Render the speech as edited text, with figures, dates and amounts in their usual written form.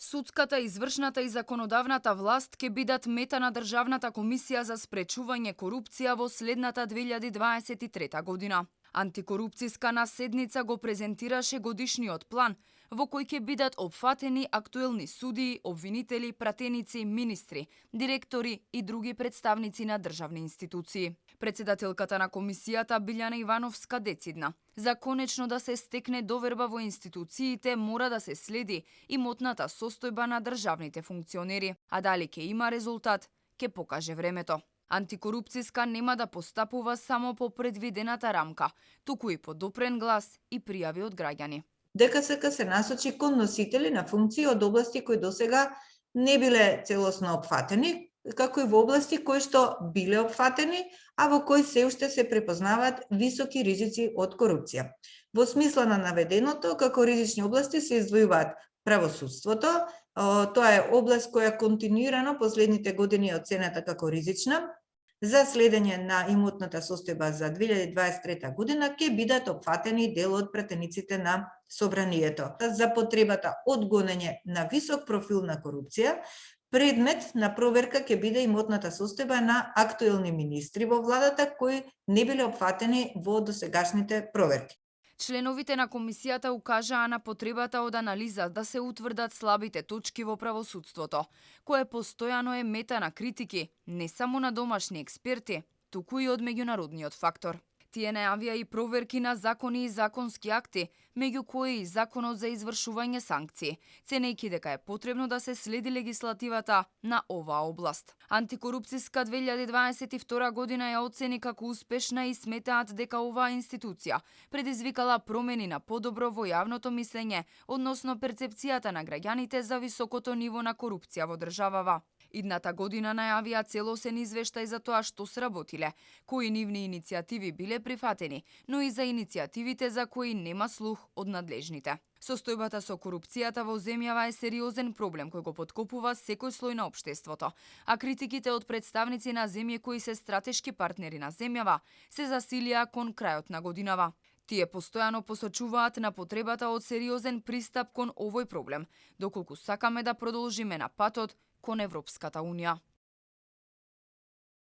Судската, извршната и законодавната власт ќе бидат мета на Државната комисија за спречување корупција во следната 2023 година. Антикорупцијска седница го презентираше годишниот план, во кој ќе бидат опфатени актуелни судии, обвинители, пратеници, министри, директори и други представници на државни институции. Председателката на комисијата Билјана Ивановска децидна: за конечно да се стекне доверба во институциите мора да се следи имотната состојба на државните функционери, а дали ќе има резултат, ќе покаже времето. Антикорупцијска нема да постапува само по предвидената рамка, туку и по допрен глас и пријави од граѓани. ДКСК се насочи кон носители на функции од области кои досега не биле целосно опфатени, како и во области кои што биле опфатени, а во кои се уште се препознаваат високи ризици од корупција. Во смисла на наведеното, како ризични области се издвојуваат правосудството, тоа е област која континуирано последните години е оценета како ризична. За следење на имотната состојба за 2023 година ќе бидат опфатени дел од пратениците на Собранието. За потребата од гонење на висок профил на корупција, предмет на проверка ќе биде имотната состојба на актуелни министри во владата кои не биле опфатени во досегашните проверки. Членовите на комисијата укажаа на потребата од анализа да се утврдат слабите точки во правосудството, кое постојано е мета на критики, не само на домашни експерти, туку и од меѓународниот фактор. Тие најавија и проверки на закони и законски акти, меѓу кои и законот за извршување санкции, ценејќи дека е потребно да се следи легислативата на оваа област. Антикорупцијска 2022 година ја оцени како успешна и сметаат дека оваа институција предизвикала промени на подобро во јавното мислење односно перцепцијата на граѓаните за високото ниво на корупција во државава. Идната година најавија целосен извештај за тоа што сработиле, кои нивни иницијативи биле прифатени, но и за иницијативите за кои нема слух од надлежните. Состојбата со корупцијата во земјава е сериозен проблем кој го поткопува секој слој на општеството, а критиките од представници на земји кои се стратешки партнери на земјава се засилија кон крајот на годинава. Тие постојано посочуваат на потребата од сериозен пристап кон овој проблем, доколку сакаме да продолжиме на патот кон Европската Унија.